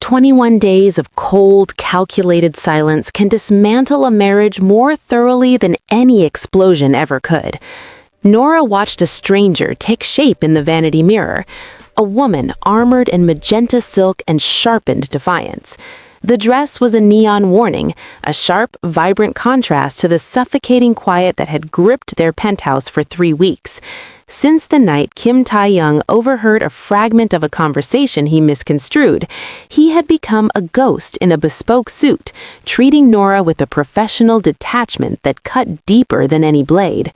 21 days of cold, calculated silence can dismantle a marriage more thoroughly than any explosion ever could. Nora watched a stranger take shape in the vanity mirror, a woman armored in magenta silk and sharpened defiance. The dress was a neon warning, a sharp, vibrant contrast to the suffocating quiet that had gripped their penthouse for 3 weeks. Since the night Taehyung overheard a fragment of a conversation he misconstrued, he had become a ghost in a bespoke suit, treating Nora with a professional detachment that cut deeper than any blade.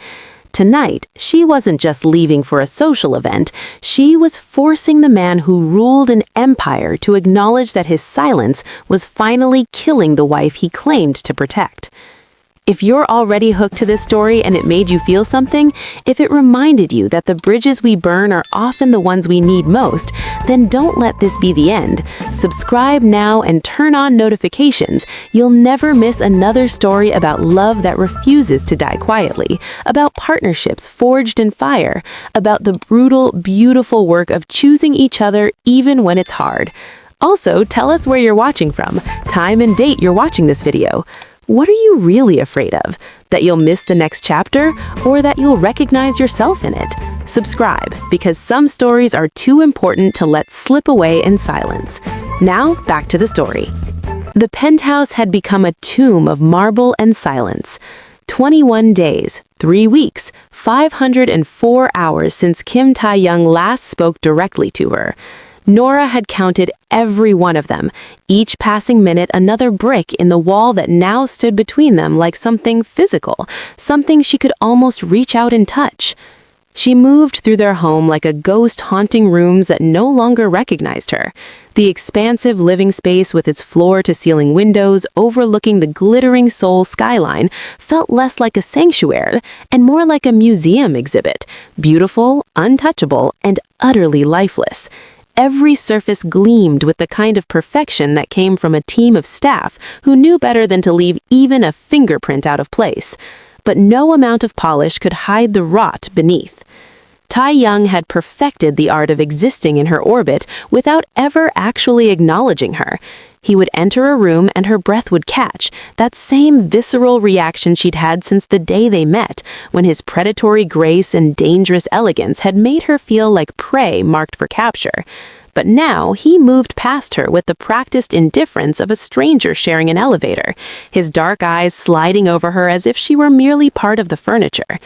Tonight, she wasn't just leaving for a social event, she was forcing the man who ruled an empire to acknowledge that his silence was finally killing the wife he claimed to protect. If you're already hooked to this story and it made you feel something, if it reminded you that the bridges we burn are often the ones we need most, then don't let this be the end. Subscribe now and turn on notifications. You'll never miss another story about love that refuses to die quietly, about partnerships forged in fire, about the brutal, beautiful work of choosing each other even when it's hard. Also, tell us where you're watching from, time and date you're watching this video. What are you really afraid of? That you'll miss the next chapter, or that you'll recognize yourself in it? Subscribe, because some stories are too important to let slip away in silence. Now, back to the story. The penthouse had become a tomb of marble and silence. 21 days, 3 weeks, 504 hours since Taehyung last spoke directly to her. Nora had counted every one of them, each passing minute another brick in the wall that now stood between them like something physical, something she could almost reach out and touch. She moved through their home like a ghost haunting rooms that no longer recognized her. The expansive living space with its floor-to-ceiling windows overlooking the glittering Seoul skyline felt less like a sanctuary and more like a museum exhibit, beautiful, untouchable, and utterly lifeless. Every surface gleamed with the kind of perfection that came from a team of staff who knew better than to leave even a fingerprint out of place. But no amount of polish could hide the rot beneath. Taehyung had perfected the art of existing in her orbit without ever actually acknowledging her. He would enter a room and her breath would catch, that same visceral reaction she'd had since the day they met, when his predatory grace and dangerous elegance had made her feel like prey marked for capture. But now he moved past her with the practiced indifference of a stranger sharing an elevator, his dark eyes sliding over her as if she were merely part of the furniture.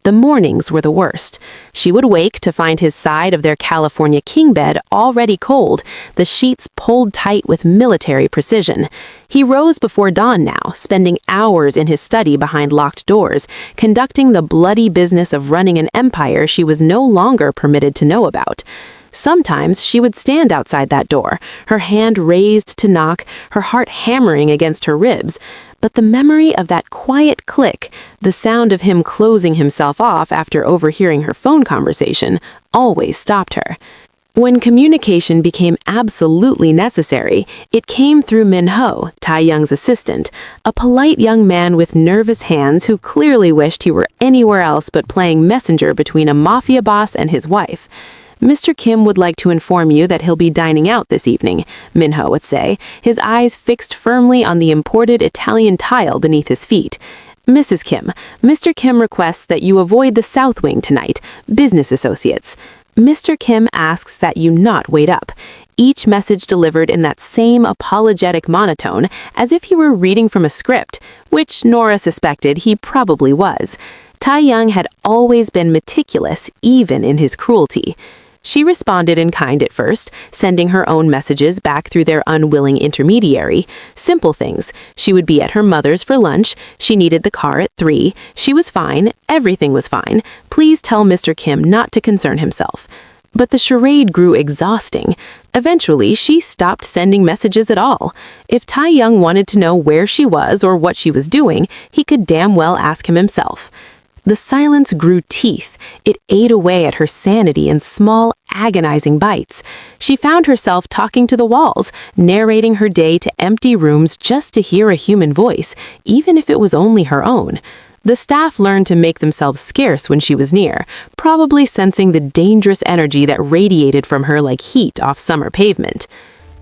The mornings were the worst. She would wake to find his side of their California king bed already cold, the sheets pulled tight with military precision. He rose before dawn now, spending hours in his study behind locked doors, conducting the bloody business of running an empire she was no longer permitted to know about. Sometimes she would stand outside that door, her hand raised to knock, her heart hammering against her ribs. But the memory of that quiet click, the sound of him closing himself off after overhearing her phone conversation, always stopped her. When communication became absolutely necessary, it came through Min-ho, Taehyung's assistant, a polite young man with nervous hands who clearly wished he were anywhere else but playing messenger between a mafia boss and his wife. "Mr. Kim would like to inform you that he'll be dining out this evening," Min-ho would say, his eyes fixed firmly on the imported Italian tile beneath his feet. "Mrs. Kim, Mr. Kim requests that you avoid the south wing tonight, business associates. Mr. Kim asks that you not wait up." Each message delivered in that same apologetic monotone, as if he were reading from a script, which Nora suspected he probably was. Taehyung had always been meticulous, even in his cruelty. She responded in kind at first, sending her own messages back through their unwilling intermediary. Simple things. She would be at her mother's for lunch. She needed the car at 3. She was fine. Everything was fine. Please tell Mr. Kim not to concern himself. But the charade grew exhausting. Eventually, she stopped sending messages at all. If Taehyung wanted to know where she was or what she was doing, he could damn well ask him himself. The silence grew teeth. It ate away at her sanity in small, agonizing bites. She found herself talking to the walls, narrating her day to empty rooms just to hear a human voice, even if it was only her own. The staff learned to make themselves scarce when she was near, probably sensing the dangerous energy that radiated from her like heat off summer pavement.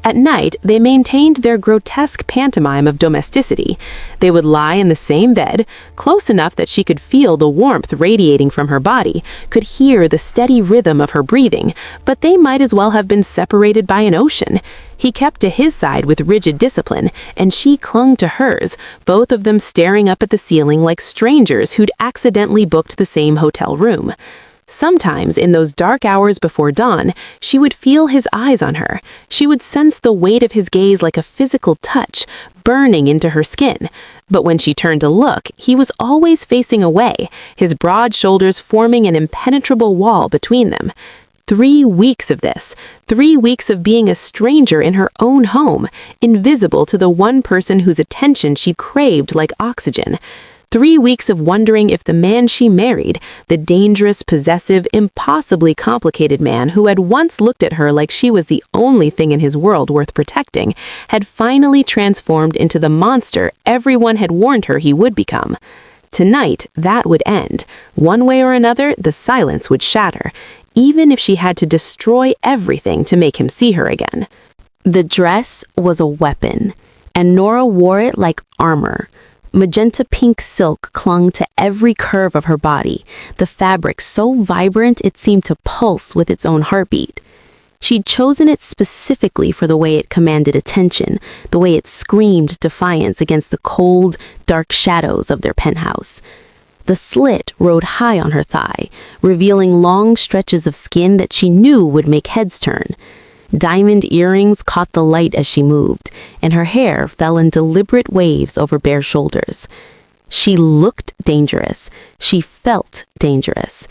At night, they maintained their grotesque pantomime of domesticity. They would lie in the same bed, close enough that she could feel the warmth radiating from her body, could hear the steady rhythm of her breathing, but they might as well have been separated by an ocean. He kept to his side with rigid discipline, and she clung to hers, both of them staring up at the ceiling like strangers who'd accidentally booked the same hotel room. Sometimes, in those dark hours before dawn, she would feel his eyes on her. She would sense the weight of his gaze like a physical touch, burning into her skin. But when she turned to look, he was always facing away, his broad shoulders forming an impenetrable wall between them. 3 weeks of this, 3 weeks of being a stranger in her own home, invisible to the one person whose attention she craved like oxygen. 3 weeks of wondering if the man she married, the dangerous, possessive, impossibly complicated man who had once looked at her like she was the only thing in his world worth protecting, had finally transformed into the monster everyone had warned her he would become. Tonight, that would end. One way or another, the silence would shatter, even if she had to destroy everything to make him see her again. The dress was a weapon, and Nora wore it like armor. Magenta-pink silk clung to every curve of her body, the fabric so vibrant it seemed to pulse with its own heartbeat. She'd chosen it specifically for the way it commanded attention, the way it screamed defiance against the cold, dark shadows of their penthouse. The slit rode high on her thigh, revealing long stretches of skin that she knew would make heads turn. Diamond earrings caught the light as she moved, and her hair fell in deliberate waves over bare shoulders. She looked dangerous. She felt dangerous.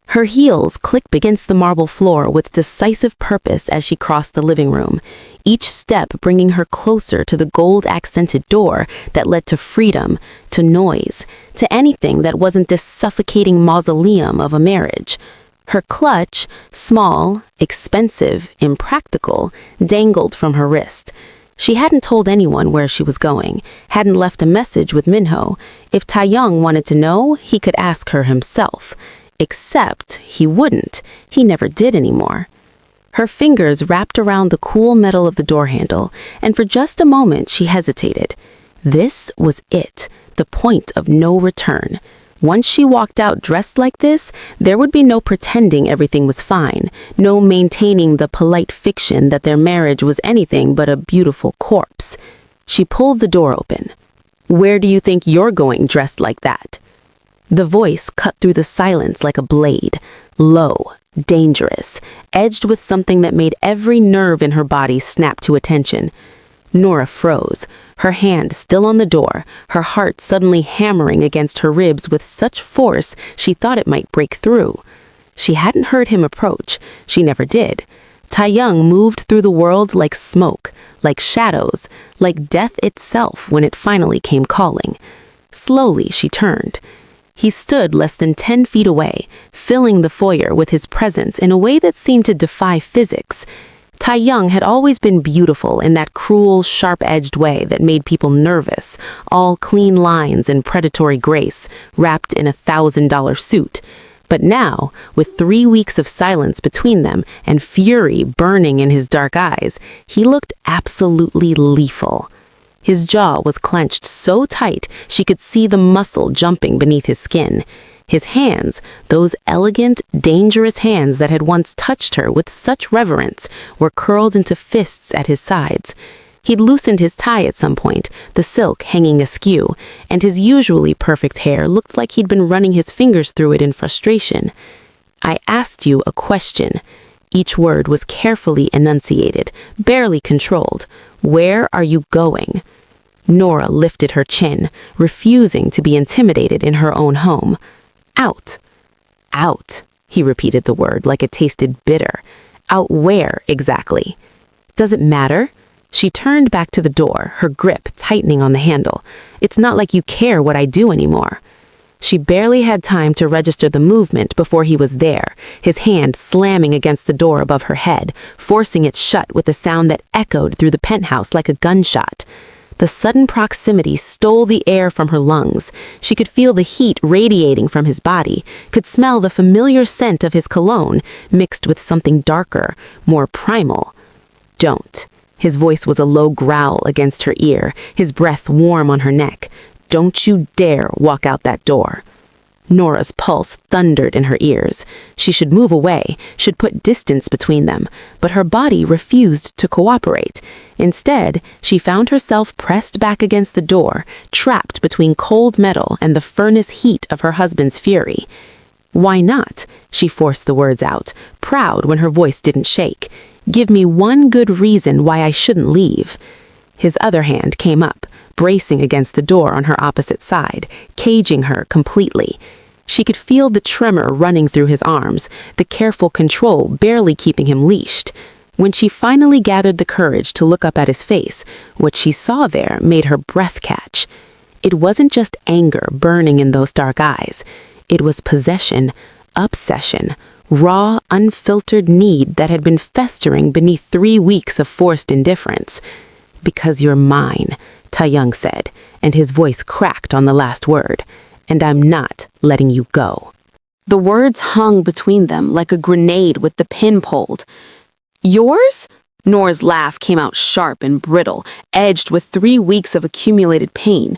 Her heels clicked against the marble floor with decisive purpose as she crossed the living room, each step bringing her closer to the gold-accented door that led to freedom, to noise, to anything that wasn't this suffocating mausoleum of a marriage. Her clutch, small, expensive, impractical, dangled from her wrist. She hadn't told anyone where she was going, hadn't left a message with Minho. If Taehyung wanted to know, he could ask her himself. Except he wouldn't. He never did anymore. Her fingers wrapped around the cool metal of the door handle, and for just a moment she hesitated. This was it, the point of no return. Once she walked out dressed like this, there would be no pretending everything was fine, no maintaining the polite fiction that their marriage was anything but a beautiful corpse. She pulled the door open. "Where do you think you're going dressed like that?" The voice cut through the silence like a blade, low, dangerous, edged with something that made every nerve in her body snap to attention. Nora froze, her hand still on the door, her heart suddenly hammering against her ribs with such force she thought it might break through. She hadn't heard him approach. She never did. Taehyung moved through the world like smoke, like shadows, like death itself when it finally came calling. Slowly she turned. He stood less than 10 feet away, filling the foyer with his presence in a way that seemed to defy physics. Taehyung had always been beautiful in that cruel, sharp-edged way that made people nervous, all clean lines and predatory grace, wrapped in a $1,000 suit. But now, with 3 weeks of silence between them and fury burning in his dark eyes, he looked absolutely lethal. His jaw was clenched so tight she could see the muscle jumping beneath his skin. His hands, those elegant, dangerous hands that had once touched her with such reverence, were curled into fists at his sides. He'd loosened his tie at some point, the silk hanging askew, and his usually perfect hair looked like he'd been running his fingers through it in frustration. "I asked you a question." Each word was carefully enunciated, barely controlled. "Where are you going?" Nora lifted her chin, refusing to be intimidated in her own home. "Out." "Out," he repeated the word like it tasted bitter. "Out where, exactly?" "Does it matter?" She turned back to the door, her grip tightening on the handle. "It's not like you care what I do anymore." She barely had time to register the movement before he was there, his hand slamming against the door above her head, forcing it shut with a sound that echoed through the penthouse like a gunshot. The sudden proximity stole the air from her lungs. She could feel the heat radiating from his body, could smell the familiar scent of his cologne, mixed with something darker, more primal. "Don't." His voice was a low growl against her ear, his breath warm on her neck. "Don't you dare walk out that door." Nora's pulse thundered in her ears. She should move away, should put distance between them, but her body refused to cooperate. Instead, she found herself pressed back against the door, trapped between cold metal and the furnace heat of her husband's fury. "Why not?" She forced the words out, proud when her voice didn't shake. "Give me one good reason why I shouldn't leave." His other hand came up, bracing against the door on her opposite side, caging her completely. She could feel the tremor running through his arms, the careful control barely keeping him leashed. When she finally gathered the courage to look up at his face, what she saw there made her breath catch. It wasn't just anger burning in those dark eyes. It was possession, obsession, raw, unfiltered need that had been festering beneath 3 weeks of forced indifference. "Because you're mine," Taehyung said, and his voice cracked on the last word. "And I'm not letting you go." The words hung between them like a grenade with the pin pulled. "Yours?" Nora's laugh came out sharp and brittle, edged with 3 weeks of accumulated pain.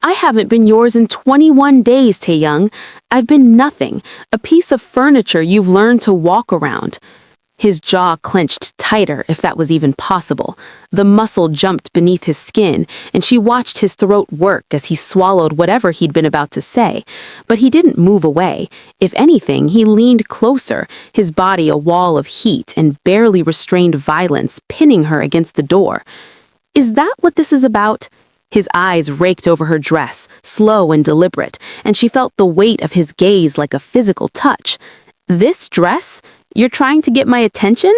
"I haven't been yours in 21 days, Taehyung. I've been nothing, a piece of furniture you've learned to walk around." His jaw clenched tighter, if that was even possible. The muscle jumped beneath his skin, and she watched his throat work as he swallowed whatever he'd been about to say. But he didn't move away. If anything, he leaned closer, his body a wall of heat and barely restrained violence pinning her against the door. "Is that what this is about?" His eyes raked over her dress, slow and deliberate, and she felt the weight of his gaze like a physical touch. "This dress? You're trying to get my attention?"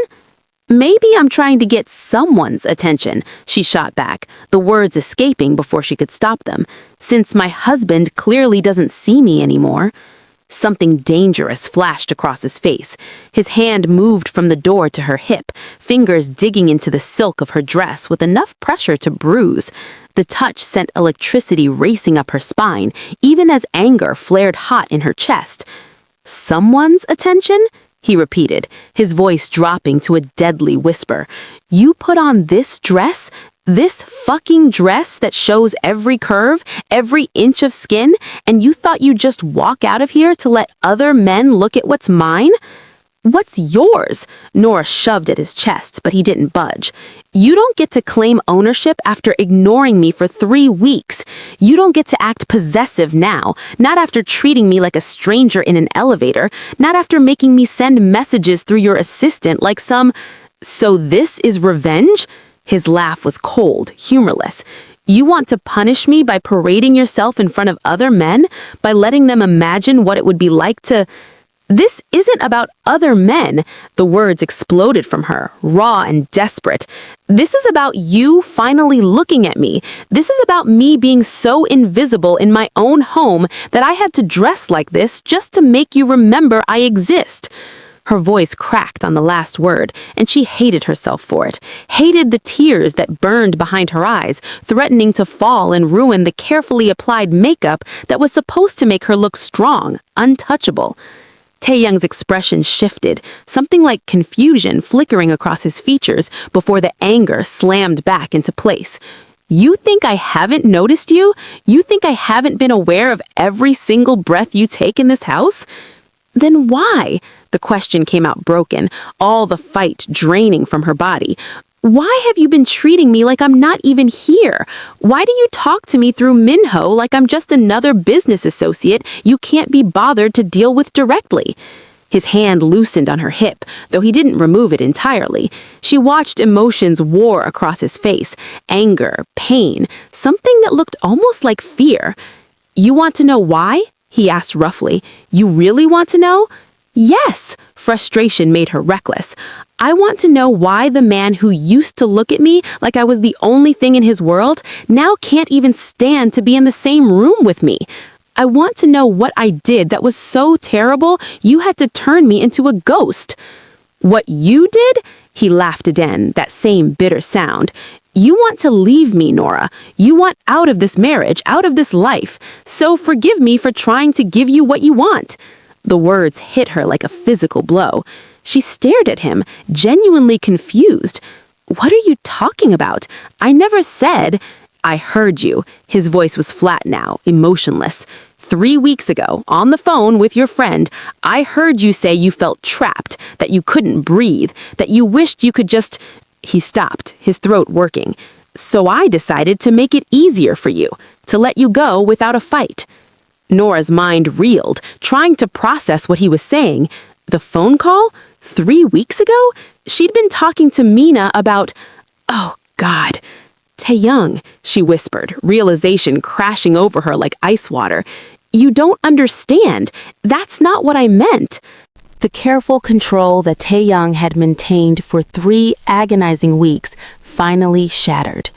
"Maybe I'm trying to get someone's attention," she shot back, the words escaping before she could stop them, "since my husband clearly doesn't see me anymore." Something dangerous flashed across his face. His hand moved from the door to her hip, fingers digging into the silk of her dress with enough pressure to bruise. The touch sent electricity racing up her spine, even as anger flared hot in her chest. "Someone's attention?" he repeated, his voice dropping to a deadly whisper. "You put on this dress? This fucking dress that shows every curve, every inch of skin, and you thought you'd just walk out of here to let other men look at what's mine?" "What's yours?" Nora shoved at his chest, but he didn't budge. "You don't get to claim ownership after ignoring me for 3 weeks. You don't get to act possessive now, not after treating me like a stranger in an elevator, not after making me send messages through your assistant like some... So this is revenge?" His laugh was cold, humorless. "You want to punish me by parading yourself in front of other men, by letting them imagine what it would be like to... This isn't about other men." The words exploded from her, raw and desperate. "This is about you finally looking at me. This is about me being so invisible in my own home that I had to dress like this just to make you remember I exist." Her voice cracked on the last word, and she hated herself for it, hated the tears that burned behind her eyes, threatening to fall and ruin the carefully applied makeup that was supposed to make her look strong, untouchable. Taehyung's expression shifted, something like confusion flickering across his features before the anger slammed back into place. "You think I haven't noticed you? You think I haven't been aware of every single breath you take in this house? Then why?" The question came out broken, all the fight draining from her body. "Why have you been treating me like I'm not even here? Why do you talk to me through Minho like I'm just another business associate you can't be bothered to deal with directly?" His hand loosened on her hip, though he didn't remove it entirely. She watched emotions war across his face, anger, pain, something that looked almost like fear. "You want to know why?" he asked roughly. "You really want to know?" "Yes." Frustration made her reckless. "I want to know why the man who used to look at me like I was the only thing in his world now can't even stand to be in the same room with me. I want to know what I did that was so terrible you had to turn me into a ghost." "What you did?" He laughed again, that same bitter sound. "You want to leave me, Nora. You want out of this marriage, out of this life. So forgive me for trying to give you what you want." The words hit her like a physical blow. She stared at him, genuinely confused. What are you talking about? I never said... I heard you. His voice was flat now, emotionless. 3 weeks ago, on the phone with your friend, I heard you say you felt trapped, that you couldn't breathe, that you wished you could just... He stopped, his throat working. So I decided to make it easier for you, to let you go without a fight. Nora's mind reeled, trying to process what he was saying. The phone call? 3 weeks ago? She'd been talking to Mina about... Oh, God. Taehyung, she whispered, realization crashing over her like ice water. You don't understand. That's not what I meant. The careful control that Taehyung had maintained for 3 agonizing weeks finally shattered.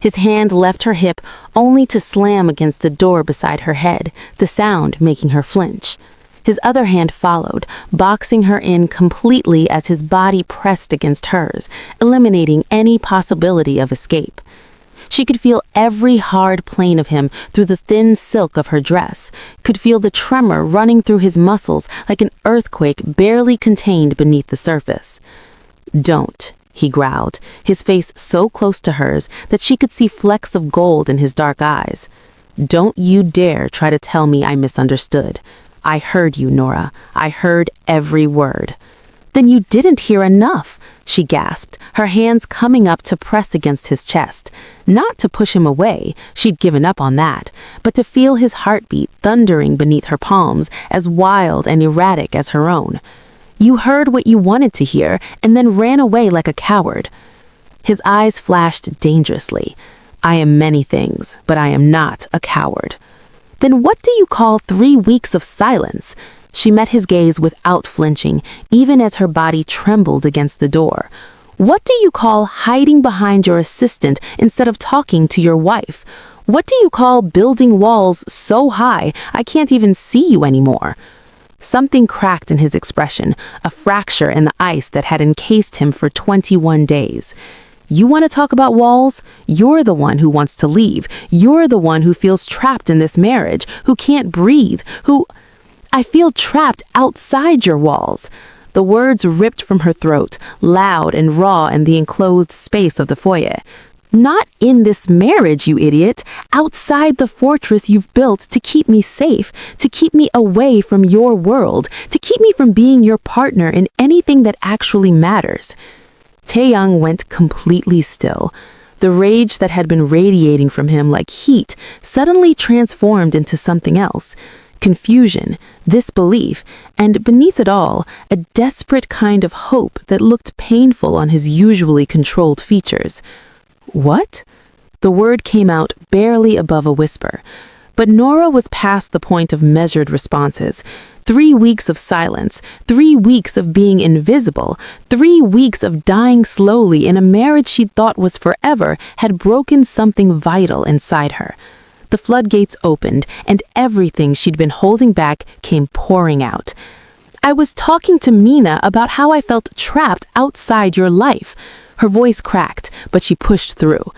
His hand left her hip only to slam against the door beside her head, the sound making her flinch. His other hand followed, boxing her in completely as his body pressed against hers, eliminating any possibility of escape. She could feel every hard plane of him through the thin silk of her dress, could feel the tremor running through his muscles like an earthquake barely contained beneath the surface. Don't, he growled, his face so close to hers that she could see flecks of gold in his dark eyes. Don't you dare try to tell me I misunderstood. I heard you, Nora. I heard every word. Then you didn't hear enough, she gasped, her hands coming up to press against his chest. Not to push him away, she'd given up on that, but to feel his heartbeat thundering beneath her palms, as wild and erratic as her own. You heard what you wanted to hear, and then ran away like a coward. His eyes flashed dangerously. I am many things, but I am not a coward. Then what do you call 3 weeks of silence? She met his gaze without flinching, even as her body trembled against the door. What do you call hiding behind your assistant instead of talking to your wife? What do you call building walls so high I can't even see you anymore? Something cracked in his expression, a fracture in the ice that had encased him for 21 days. You want to talk about walls? You're the one who wants to leave. You're the one who feels trapped in this marriage, who can't breathe, who... I feel trapped outside your walls. The words ripped from her throat, loud and raw in the enclosed space of the foyer. Not in this marriage, you idiot. Outside the fortress you've built to keep me safe, to keep me away from your world, to keep me from being your partner in anything that actually matters. Taehyung went completely still. The rage that had been radiating from him like heat suddenly transformed into something else. Confusion, disbelief, and beneath it all, a desperate kind of hope that looked painful on his usually controlled features. What? The word came out barely above a whisper. But Nora was past the point of measured responses. 3 weeks of silence, 3 weeks of being invisible, 3 weeks of dying slowly in a marriage she thought was forever had broken something vital inside her. The floodgates opened, and everything she'd been holding back came pouring out. I was talking to Mina about how I felt trapped outside your life. Her voice cracked, but she pushed through.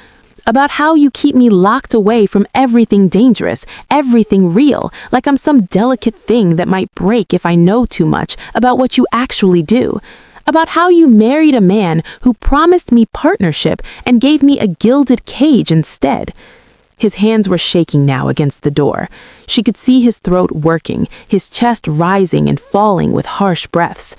About how you keep me locked away from everything dangerous, everything real, like I'm some delicate thing that might break if I know too much about what you actually do. About how you married a man who promised me partnership and gave me a gilded cage instead. His hands were shaking now against the door. She could see his throat working, his chest rising and falling with harsh breaths.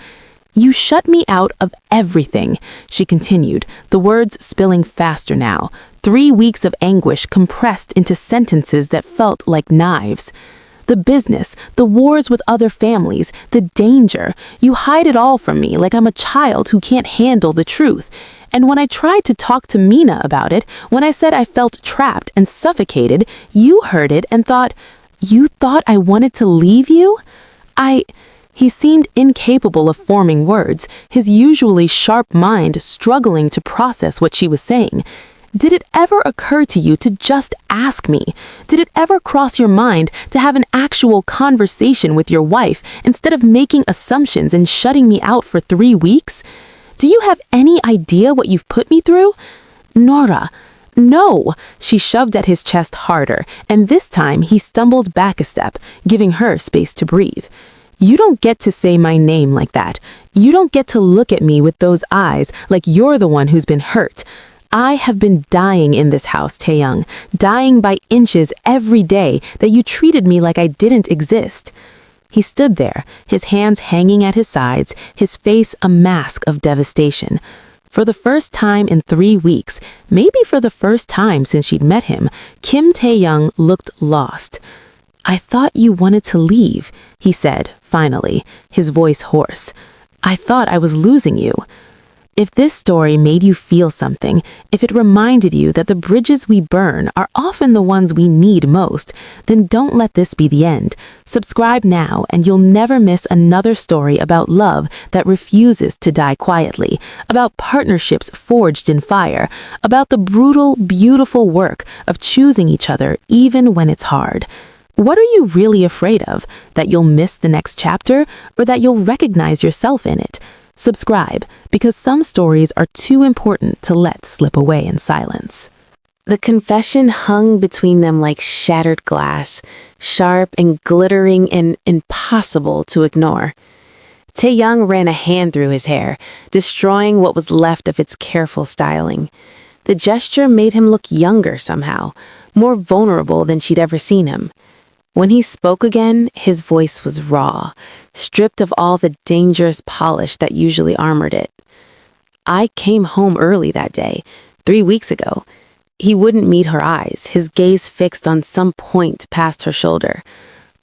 You shut me out of everything, she continued, the words spilling faster now. 3 weeks of anguish compressed into sentences that felt like knives. The business, the wars with other families, the danger. You hide it all from me like I'm a child who can't handle the truth. And when I tried to talk to Mina about it, when I said I felt trapped and suffocated, you heard it and thought, you thought I wanted to leave you? He seemed incapable of forming words, his usually sharp mind struggling to process what she was saying. Did it ever occur to you to just ask me? Did it ever cross your mind to have an actual conversation with your wife instead of making assumptions and shutting me out for 3 weeks? Do you have any idea what you've put me through? Nora. No, she shoved at his chest harder, and this time he stumbled back a step, giving her space to breathe. You don't get to say my name like that. You don't get to look at me with those eyes like you're the one who's been hurt. I have been dying in this house, Taehyung, dying by inches every day that you treated me like I didn't exist." He stood there, his hands hanging at his sides, his face a mask of devastation. For the first time in 3 weeks, maybe for the first time since she'd met him, Kim Taehyung looked lost. "I thought you wanted to leave," he said, finally, his voice hoarse. "I thought I was losing you." If this story made you feel something, if it reminded you that the bridges we burn are often the ones we need most, then don't let this be the end. Subscribe now and you'll never miss another story about love that refuses to die quietly, about partnerships forged in fire, about the brutal, beautiful work of choosing each other even when it's hard. What are you really afraid of? That you'll miss the next chapter, or that you'll recognize yourself in it? Subscribe, because some stories are too important to let slip away in silence. The confession hung between them like shattered glass, sharp and glittering and impossible to ignore. Taehyung ran a hand through his hair, destroying what was left of its careful styling. The gesture made him look younger somehow, more vulnerable than she'd ever seen him. When he spoke again, his voice was raw, stripped of all the dangerous polish that usually armored it. "I came home early that day, 3 weeks ago." He wouldn't meet her eyes, his gaze fixed on some point past her shoulder.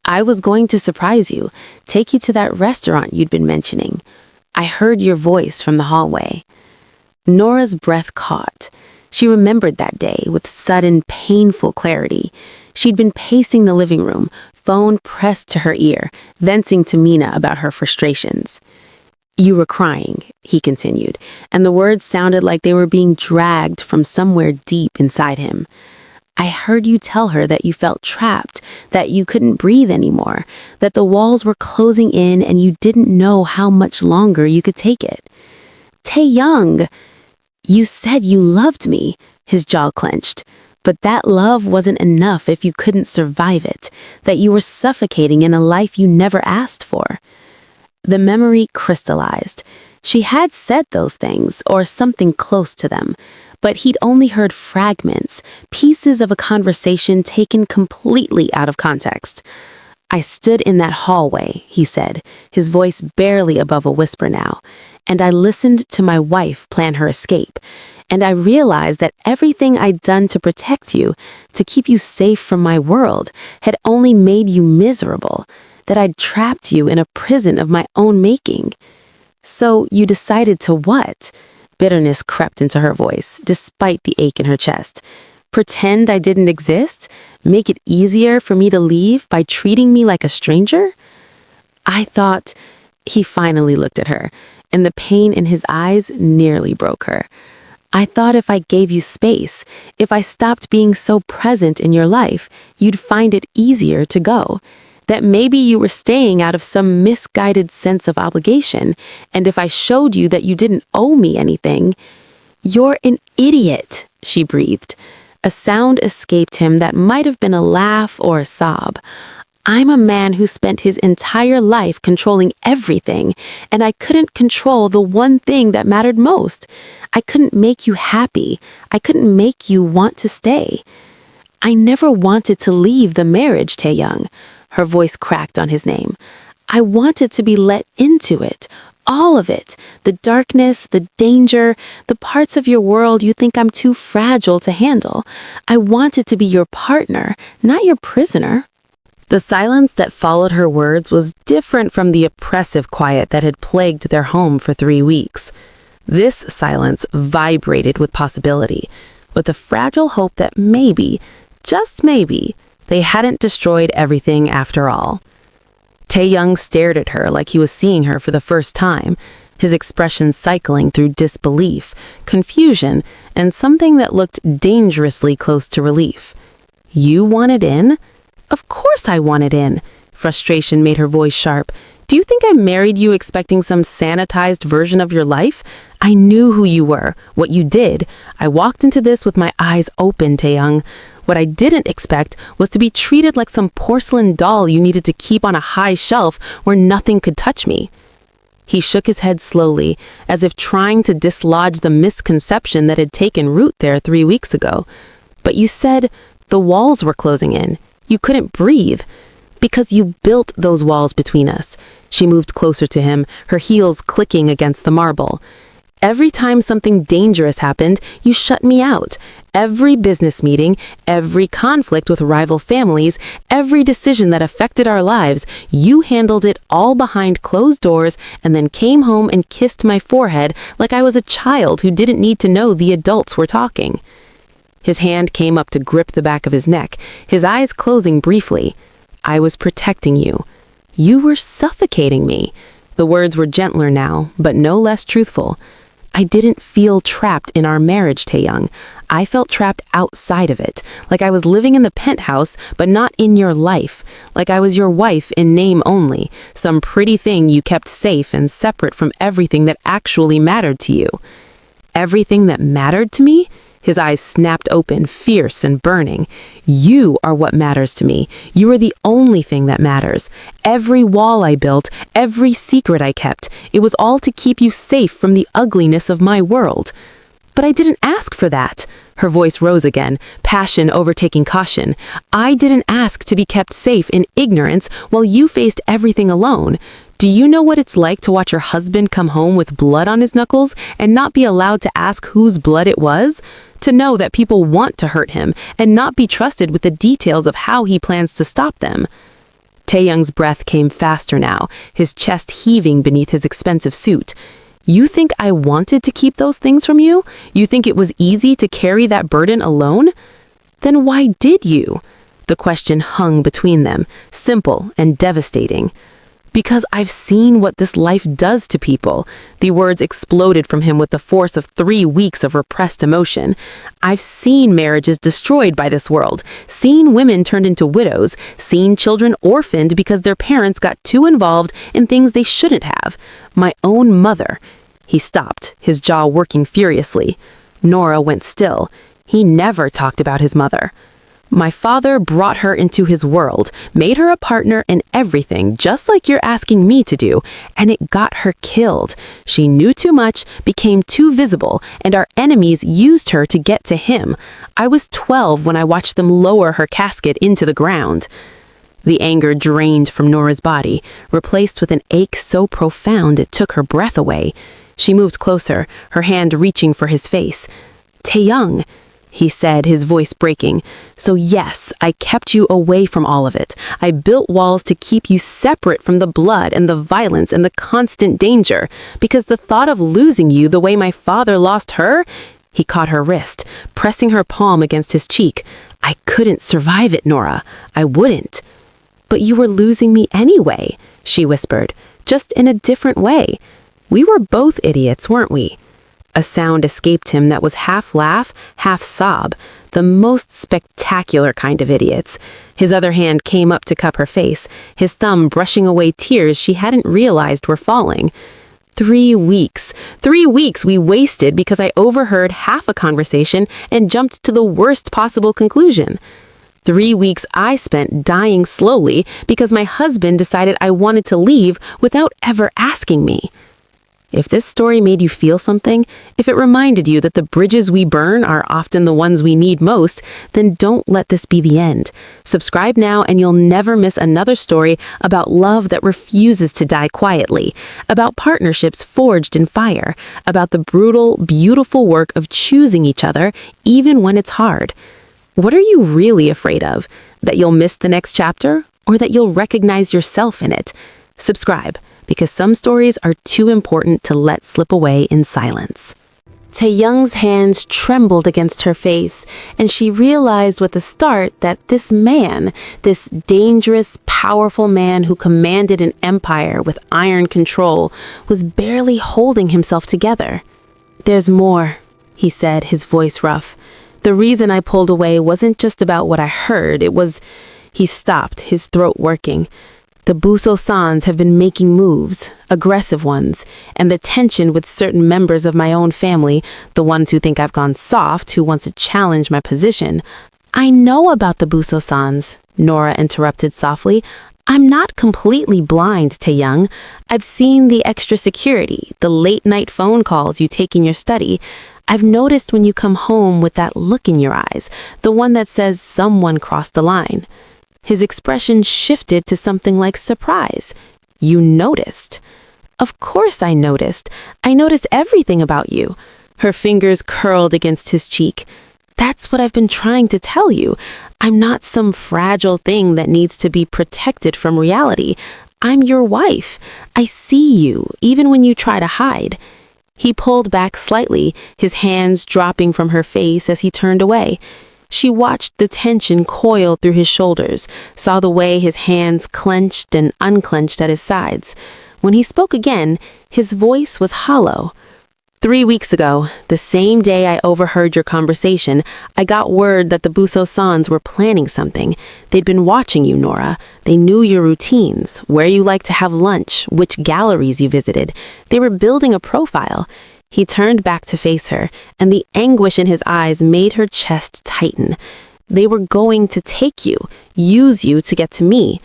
"I was going to surprise you, take you to that restaurant you'd been mentioning. I heard your voice from the hallway." Nora's breath caught. She remembered that day with sudden, painful clarity. She'd been pacing the living room, phone pressed to her ear, venting to Mina about her frustrations. "You were crying," he continued, and the words sounded like they were being dragged from somewhere deep inside him. "I heard you tell her that you felt trapped, that you couldn't breathe anymore, that the walls were closing in and you didn't know how much longer you could take it." "Taehyung, you said you loved me," his jaw clenched. "But that love wasn't enough if you couldn't survive it, that you were suffocating in a life you never asked for." The memory crystallized. She had said those things, or something close to them, but he'd only heard fragments, pieces of a conversation taken completely out of context. "I stood in that hallway," he said, his voice barely above a whisper now, "and I listened to my wife plan her escape. And I realized that everything I'd done to protect you, to keep you safe from my world, had only made you miserable, that I'd trapped you in a prison of my own making." "So you decided to what?" Bitterness crept into her voice, despite the ache in her chest. "Pretend I didn't exist? Make it easier for me to leave by treating me like a stranger?" "I thought—" He finally looked at her, and the pain in his eyes nearly broke her. "I thought if I gave you space, if I stopped being so present in your life, you'd find it easier to go. That maybe you were staying out of some misguided sense of obligation, and if I showed you that you didn't owe me anything—" "You're an idiot," she breathed. A sound escaped him that might have been a laugh or a sob. "I'm a man who spent his entire life controlling everything, and I couldn't control the one thing that mattered most. I couldn't make you happy. I couldn't make you want to stay. I never wanted to leave the marriage, Taehyung." Her voice cracked on his name. "I wanted to be let into it, all of it, the darkness, the danger, the parts of your world you think I'm too fragile to handle. I wanted to be your partner, not your prisoner." The silence that followed her words was different from the oppressive quiet that had plagued their home for 3 weeks. This silence vibrated with possibility, with the fragile hope that maybe, just maybe, they hadn't destroyed everything after all. Taehyung stared at her like he was seeing her for the first time, his expression cycling through disbelief, confusion, and something that looked dangerously close to relief. "You wanted in?" "Of course I wanted in. Frustration made her voice sharp. Do you think I married you expecting some sanitized version of your life? I knew who you were, what you did. I walked into this with my eyes open, Taehyung. What I didn't expect was to be treated like some porcelain doll you needed to keep on a high shelf where nothing could touch me. He shook his head slowly, as if trying to dislodge the misconception that had taken root there 3 weeks ago. But you said the walls were closing in. You couldn't breathe. Because you built those walls between us. She moved closer to him, her heels clicking against the marble. Every time something dangerous happened, you shut me out. Every business meeting, every conflict with rival families, every decision that affected our lives, you handled it all behind closed doors and then came home and kissed my forehead like I was a child who didn't need to know the adults were talking. His hand came up to grip the back of his neck, his eyes closing briefly. I was protecting you. You were suffocating me. The words were gentler now, but no less truthful. I didn't feel trapped in our marriage, Taehyung. I felt trapped outside of it, like I was living in the penthouse, but not in your life, like I was your wife in name only, some pretty thing you kept safe and separate from everything that actually mattered to you. Everything that mattered to me? His eyes snapped open, fierce and burning. You are what matters to me. You are the only thing that matters. Every wall I built, every secret I kept, it was all to keep you safe from the ugliness of my world. But I didn't ask for that. Her voice rose again, passion overtaking caution. I didn't ask to be kept safe in ignorance while you faced everything alone. Do you know what it's like to watch your husband come home with blood on his knuckles and not be allowed to ask whose blood it was? To know that people want to hurt him and not be trusted with the details of how he plans to stop them. Taehyung's breath came faster now, his chest heaving beneath his expensive suit. You think I wanted to keep those things from you? You think it was easy to carry that burden alone? Then why did you? The question hung between them, simple and devastating. Because I've seen what this life does to people. The words exploded from him with the force of 3 weeks of repressed emotion. I've seen marriages destroyed by this world, seen women turned into widows, seen children orphaned because their parents got too involved in things they shouldn't have. My own mother. He stopped, his jaw working furiously. Nora went still. He never talked about his mother. My father brought her into his world, made her a partner in everything, just like you're asking me to do, and it got her killed. She knew too much, became too visible, and our enemies used her to get to him. I was 12 when I watched them lower her casket into the ground. The anger drained from Nora's body, replaced with an ache so profound it took her breath away. She moved closer, her hand reaching for his face. Taehyung, he said, his voice breaking. So yes, I kept you away from all of it. I built walls to keep you separate from the blood and the violence and the constant danger, because the thought of losing you the way my father lost her. He caught her wrist, pressing her palm against his cheek. I couldn't survive it, Nora. I wouldn't. But you were losing me anyway, she whispered, just in a different way. We were both idiots, weren't we? A sound escaped him that was half laugh, half sob, the most spectacular kind of idiots. His other hand came up to cup her face, his thumb brushing away tears she hadn't realized were falling. 3 weeks. 3 weeks we wasted because I overheard half a conversation and jumped to the worst possible conclusion. 3 weeks I spent dying slowly because my husband decided I wanted to leave without ever asking me. If this story made you feel something, if it reminded you that the bridges we burn are often the ones we need most, then don't let this be the end. Subscribe now and you'll never miss another story about love that refuses to die quietly, about partnerships forged in fire, about the brutal, beautiful work of choosing each other even when it's hard. What are you really afraid of? That you'll miss the next chapter? Or that you'll recognize yourself in it? Subscribe, because some stories are too important to let slip away in silence. Taehyung's hands trembled against her face, and she realized with a start that this man, this dangerous, powerful man who commanded an empire with iron control, was barely holding himself together. "There's more," he said, his voice rough. "The reason I pulled away wasn't just about what I heard, it was..." He stopped, his throat working. The Buso-sans have been making moves, aggressive ones, and the tension with certain members of my own family, the ones who think I've gone soft, who want to challenge my position. I know about the Buso-sans, Nora interrupted softly. I'm not completely blind, Taehyung. I've seen the extra security, the late-night phone calls you take in your study. I've noticed when you come home with that look in your eyes, the one that says someone crossed the line. His expression shifted to something like surprise. You noticed. Of course I noticed. I noticed everything about you. Her fingers curled against his cheek. That's what I've been trying to tell you. I'm not some fragile thing that needs to be protected from reality. I'm your wife. I see you, even when you try to hide. He pulled back slightly, his hands dropping from her face as he turned away. She watched the tension coil through his shoulders, saw the way his hands clenched and unclenched at his sides. When he spoke again, his voice was hollow. 3 weeks ago, the same day I overheard your conversation, I got word that the Buso-sans were planning something. They'd been watching you, Nora. They knew your routines, where you like to have lunch, which galleries you visited. They were building a profile. He turned back to face her, and the anguish in his eyes made her chest tighten. They were going to take you, use you to get to me.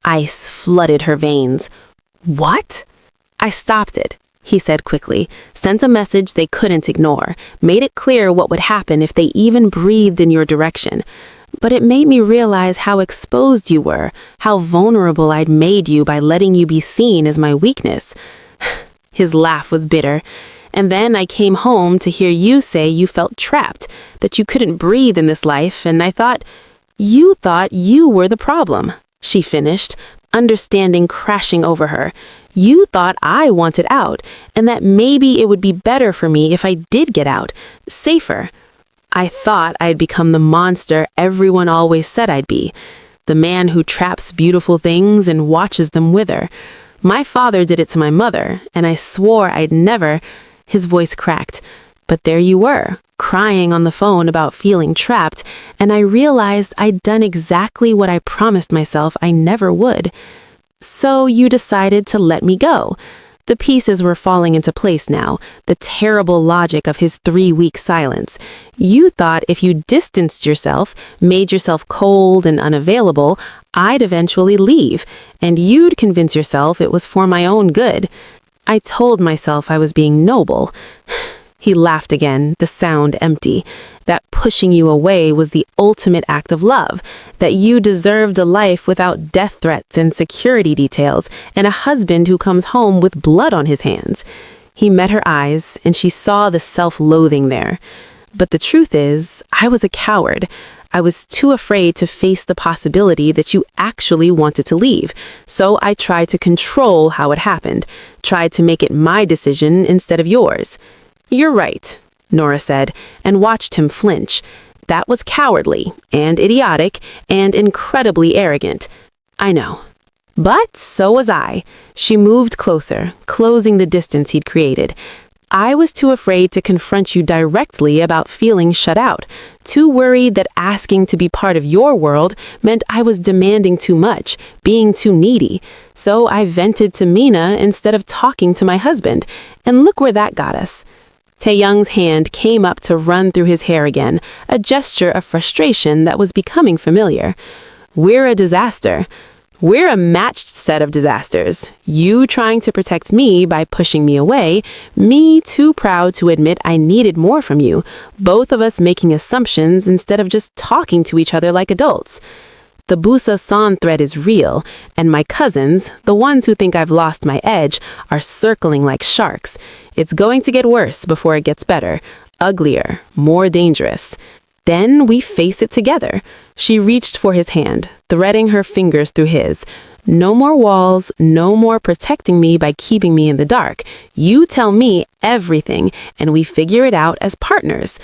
Ice flooded her veins. What? I stopped it, he said quickly, sent a message they couldn't ignore, made it clear what would happen if they even breathed in your direction. But it made me realize how exposed you were, how vulnerable I'd made you by letting you be seen as my weakness. His laugh was bitter. And then I came home to hear you say you felt trapped, that you couldn't breathe in this life, and I thought you were the problem, she finished, understanding crashing over her. You thought I wanted out, and that maybe it would be better for me if I did get out, safer. I thought I'd become the monster everyone always said I'd be, the man who traps beautiful things and watches them wither. My father did it to my mother, and I swore I'd never. His voice cracked. But there you were, crying on the phone about feeling trapped, and I realized I'd done exactly what I promised myself I never would. So you decided to let me go. The pieces were falling into place now, the terrible logic of his 3-week silence. You thought if you distanced yourself, made yourself cold and unavailable, I'd eventually leave, and you'd convince yourself it was for my own good. I told myself I was being noble. He laughed again, the sound empty. That pushing you away was the ultimate act of love, that you deserved a life without death threats and security details, and a husband who comes home with blood on his hands. He met her eyes, and she saw the self-loathing there. But the truth is, I was a coward. I was too afraid to face the possibility that you actually wanted to leave, so I tried to control how it happened, tried to make it my decision instead of yours. You're right, Nora said, and watched him flinch. That was cowardly, and idiotic, and incredibly arrogant. I know. But so was I. She moved closer, closing the distance he'd created. I was too afraid to confront you directly about feeling shut out, too worried that asking to be part of your world meant I was demanding too much, being too needy. So I vented to Mina instead of talking to my husband, and look where that got us. Taehyung's hand came up to run through his hair again, a gesture of frustration that was becoming familiar. We're a disaster. We're a matched set of disasters. You trying to protect me by pushing me away, me too proud to admit I needed more from you, both of us making assumptions instead of just talking to each other like adults. The Buso-san threat is real, and my cousins, the ones who think I've lost my edge, are circling like sharks. It's going to get worse before it gets better, uglier, more dangerous. Then we face it together. She reached for his hand, threading her fingers through his. No more walls, no more protecting me by keeping me in the dark. You tell me everything, and we figure it out as partners.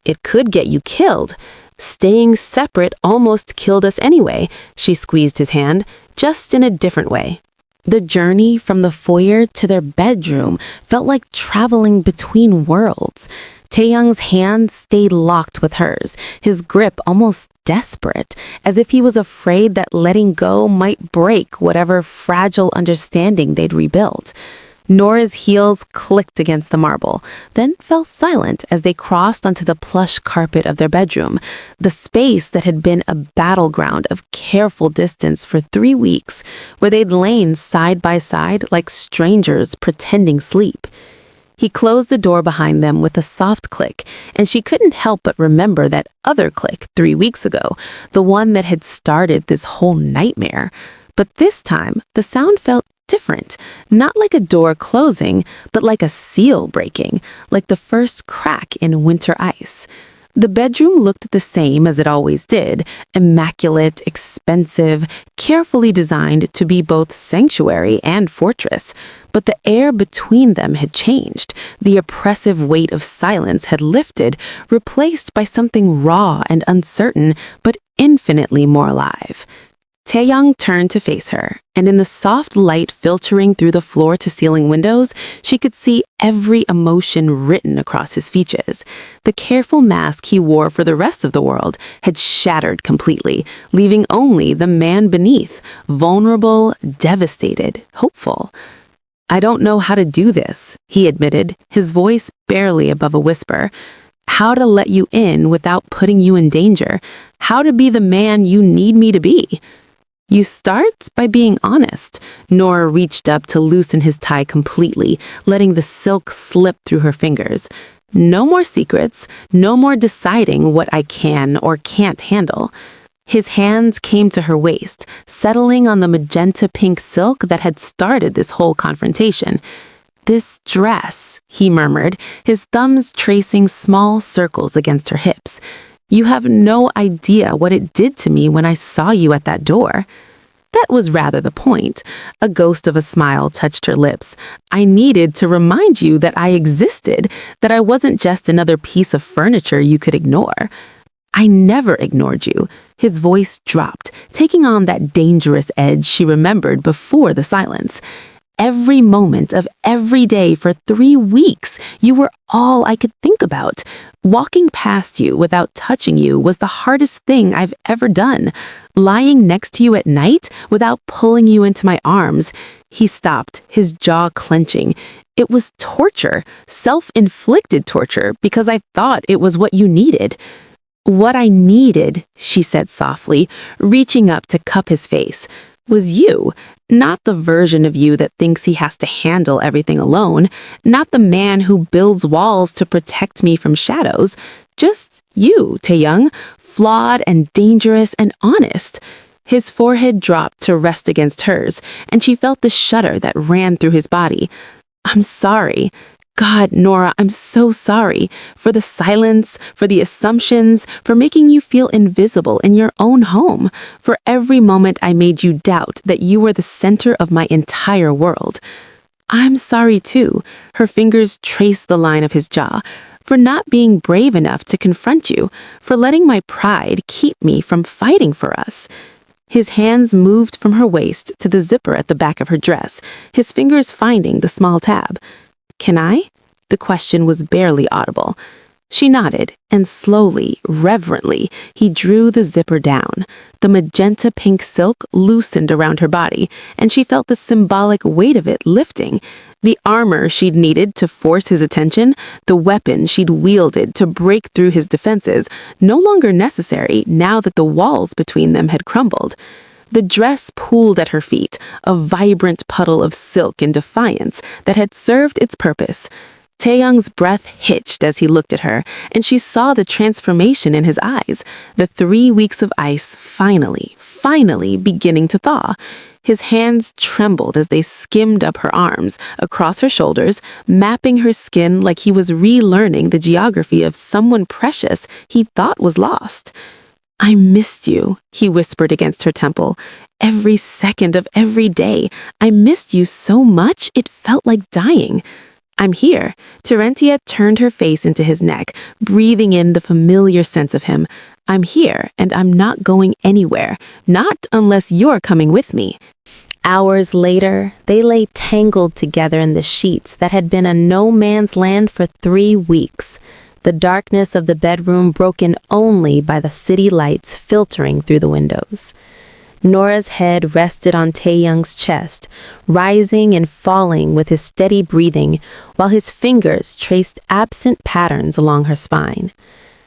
It could get you killed. Staying separate almost killed us anyway. She squeezed his hand, just in a different way. The journey from the foyer to their bedroom felt like traveling between worlds. Taehyung's hand stayed locked with hers, his grip almost desperate, as if he was afraid that letting go might break whatever fragile understanding they'd rebuilt. Nora's heels clicked against the marble, then fell silent as they crossed onto the plush carpet of their bedroom, the space that had been a battleground of careful distance for 3 weeks, where they'd lain side by side like strangers pretending sleep. He closed the door behind them with a soft click, and she couldn't help but remember that other click 3 weeks ago, the one that had started this whole nightmare. But this time, the sound felt different, not like a door closing, but like a seal breaking, like the first crack in winter ice. The bedroom looked the same as it always did, immaculate, expensive, carefully designed to be both sanctuary and fortress. But the air between them had changed. The oppressive weight of silence had lifted, replaced by something raw and uncertain, but infinitely more alive. Taehyung turned to face her, and in the soft light filtering through the floor-to-ceiling windows, she could see every emotion written across his features. The careful mask he wore for the rest of the world had shattered completely, leaving only the man beneath, vulnerable, devastated, hopeful. "I don't know how to do this," he admitted, his voice barely above a whisper. "How to let you in without putting you in danger. How to be the man you need me to be." "You start by being honest." Nora reached up to loosen his tie completely, letting the silk slip through her fingers. "No more secrets, no more deciding what I can or can't handle." His hands came to her waist, settling on the magenta-pink silk that had started this whole confrontation. "This dress," he murmured, his thumbs tracing small circles against her hips. "You have no idea what it did to me when I saw you at that door." That was rather the point. A ghost of a smile touched her lips. "I needed to remind you that I existed, that I wasn't just another piece of furniture you could ignore." "I never ignored you." His voice dropped, taking on that dangerous edge she remembered before the silence. "Every moment of every day for 3 weeks, you were all I could think about. Walking past you without touching you was the hardest thing I've ever done. Lying next to you at night without pulling you into my arms." He stopped, his jaw clenching. "It was torture, self-inflicted torture, because I thought it was what you needed." "What I needed," she said softly, reaching up to cup his face, "was you. Not the version of you that thinks he has to handle everything alone. Not the man who builds walls to protect me from shadows. Just you, Taehyung, flawed and dangerous and honest." His forehead dropped to rest against hers, and she felt the shudder that ran through his body. "I'm sorry. God, Nora, I'm so sorry. For the silence, for the assumptions, for making you feel invisible in your own home. For every moment I made you doubt that you were the center of my entire world." "I'm sorry too." Her fingers traced the line of his jaw. "For not being brave enough to confront you. For letting my pride keep me from fighting for us." His hands moved from her waist to the zipper at the back of her dress, his fingers finding the small tab. "Can I?" The question was barely audible. She nodded, and slowly, reverently, he drew the zipper down. The magenta-pink silk loosened around her body, and she felt the symbolic weight of it lifting. The armor she'd needed to force his attention, the weapon she'd wielded to break through his defenses, no longer necessary now that the walls between them had crumbled. The dress pooled at her feet, a vibrant puddle of silk in defiance that had served its purpose. Taehyung's breath hitched as he looked at her, and she saw the transformation in his eyes, the 3 weeks of ice finally beginning to thaw. His hands trembled as they skimmed up her arms, across her shoulders, mapping her skin like he was relearning the geography of someone precious he thought was lost. "I missed you," he whispered against her temple. "Every second of every day. I missed you so much it felt like dying." "I'm here." Terentia turned her face into his neck, breathing in the familiar sense of him. "I'm here, and I'm not going anywhere. Not unless you're coming with me." Hours later, they lay tangled together in the sheets that had been a no-man's land for 3 weeks. the darkness of the bedroom broken only by the city lights filtering through the windows. Nora's head rested on Taehyung's chest, rising and falling with his steady breathing, while his fingers traced absent patterns along her spine.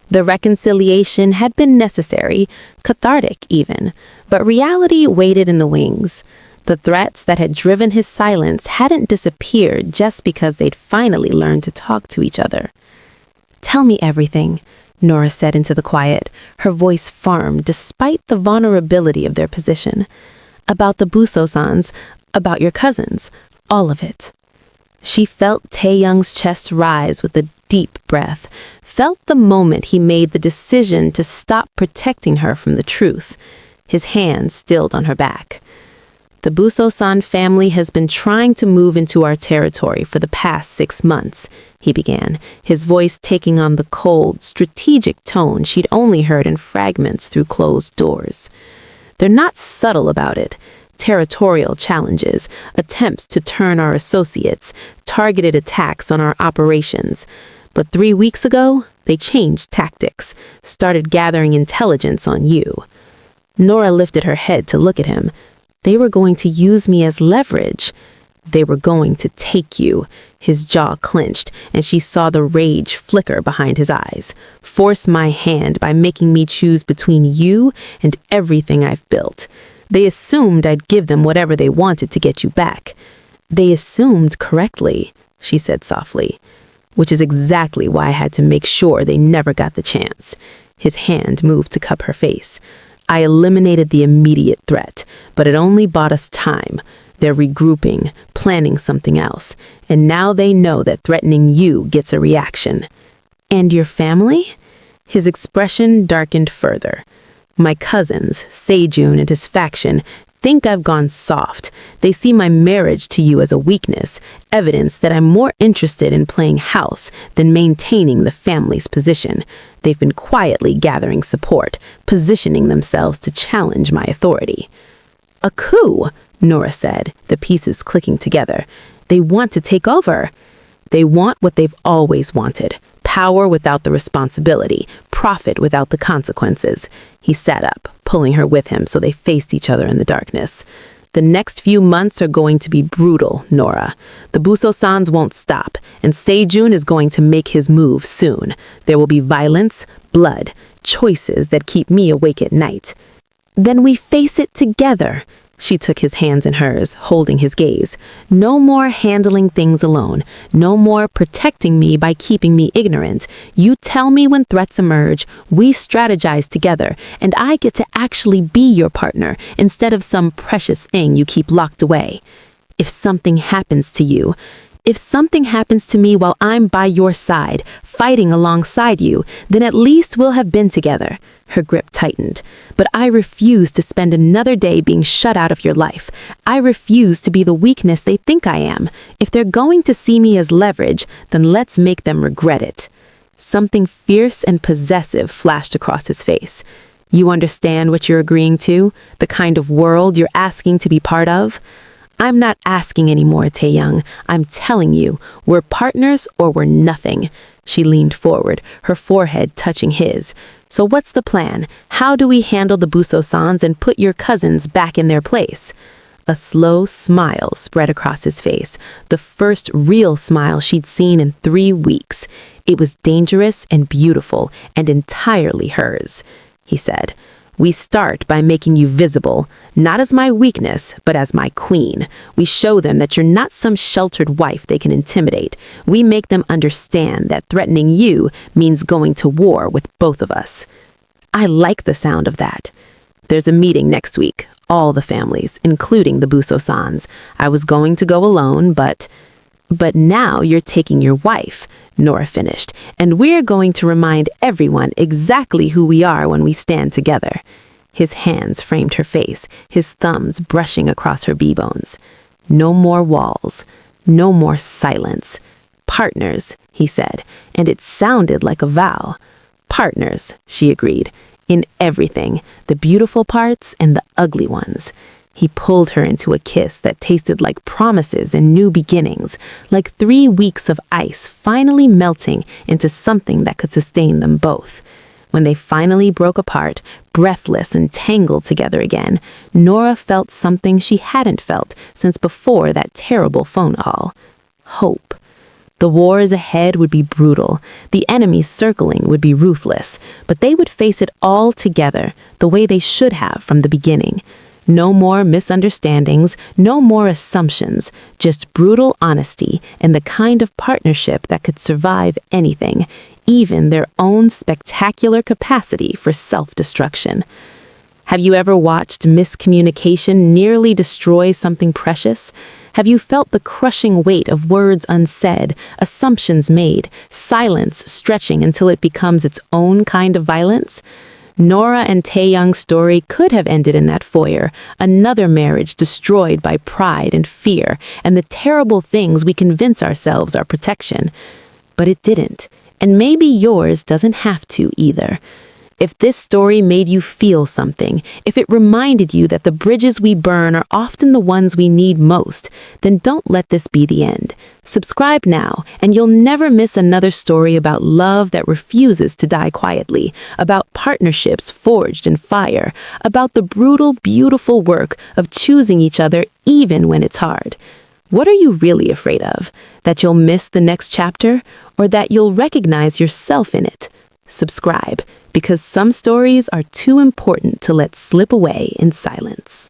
The reconciliation had been necessary, cathartic even, but reality waited in the wings. The threats that had driven his silence hadn't disappeared just because they'd finally learned to talk to each other. "Tell me everything," Nora said into the quiet, her voice firm despite the vulnerability of their position. "About the Buso-sans, about your cousins, all of it." She felt Taehyung's chest rise with a deep breath, felt the moment he made the decision to stop protecting her from the truth. His hand stilled on her back. "The Buso-san family has been trying to move into our territory for the past 6 months, he began, his voice taking on the cold, strategic tone she'd only heard in fragments through closed doors. "They're not subtle about it. Territorial challenges, attempts to turn our associates, targeted attacks on our operations. But 3 weeks ago, they changed tactics, started gathering intelligence on you." Nora lifted her head to look at him. "They were going to use me as leverage. They were going to take you." His jaw clenched, and she saw the rage flicker behind his eyes. "Force my hand by making me choose between you and everything I've built. They assumed I'd give them whatever they wanted to get you back. They assumed correctly," she said softly, "which is exactly why I had to make sure they never got the chance." His hand moved to cup her face. "I eliminated the immediate threat, but it only bought us time. They're regrouping, planning something else, and now they know that threatening you gets a reaction." "And your family?" His expression darkened further. "My cousins, Sejun and his faction, think I've gone soft. They see my marriage to you as a weakness, evidence that I'm more interested in playing house than maintaining the family's position. They've been quietly gathering support, positioning themselves to challenge my authority." "A coup," Nora said, the pieces clicking together. "They want to take over. They want what they've always wanted. Power without the responsibility, profit without the consequences." He sat up, pulling her with him so they faced each other in the darkness. "The next few months are going to be brutal, Nora. The Buso-sans won't stop, and Sejun is going to make his move soon. There will be violence, blood, choices that keep me awake at night." "Then we face it together." She took his hands in hers, holding his gaze. "No more handling things alone. No more protecting me by keeping me ignorant. You tell me when threats emerge, we strategize together, and I get to actually be your partner instead of some precious thing you keep locked away. If something happens to you, if something happens to me while I'm by your side, fighting alongside you, then at least we'll have been together." Her grip tightened. "But I refuse to spend another day being shut out of your life. I refuse to be the weakness they think I am. If they're going to see me as leverage, then let's make them regret it." Something fierce and possessive flashed across his face. "You understand what you're agreeing to? The kind of world you're asking to be part of?" "I'm not asking anymore, Taehyung. I'm telling you, we're partners or we're nothing." She leaned forward, her forehead touching his. "So what's the plan? How do we handle the Buso-sans and put your cousins back in their place?" A slow smile spread across his face, the first real smile she'd seen in 3 weeks. It was dangerous and beautiful and entirely hers. He said, "We start by making you visible, not as my weakness, but as my queen. We show them that you're not some sheltered wife they can intimidate. We make them understand that threatening you means going to war with both of us." I like the sound of that. "There's a meeting next week, all the families, including the Buso-sans. I was going to go alone, but now you're taking your wife," Nora finished, "and we're going to remind everyone exactly who we are when we stand together." His hands framed her face, his thumbs brushing across her B-bones. "No more walls, no more silence. Partners," he said, and it sounded like a vow. "Partners," she agreed, "in everything, the beautiful parts and the ugly ones." He pulled her into a kiss that tasted like promises and new beginnings, like 3 weeks of ice finally melting into something that could sustain them both. When they finally broke apart, breathless and tangled together again, Nora felt something she hadn't felt since before that terrible phone call. Hope. The wars ahead would be brutal, the enemies circling would be ruthless, but they would face it all together, the way they should have from the beginning. No more misunderstandings, no more assumptions, just brutal honesty and the kind of partnership that could survive anything, even their own spectacular capacity for self-destruction. Have you ever watched miscommunication nearly destroy something precious? Have you felt the crushing weight of words unsaid, assumptions made, silence stretching until it becomes its own kind of violence? Nora and Taehyung's story could have ended in that foyer, another marriage destroyed by pride and fear and the terrible things we convince ourselves are protection. But it didn't, and maybe yours doesn't have to either. If this story made you feel something, if it reminded you that the bridges we burn are often the ones we need most, then don't let this be the end. Subscribe now, and you'll never miss another story about love that refuses to die quietly, about partnerships forged in fire, about the brutal, beautiful work of choosing each other even when it's hard. What are you really afraid of? That you'll miss the next chapter, or that you'll recognize yourself in it? Subscribe, because some stories are too important to let slip away in silence.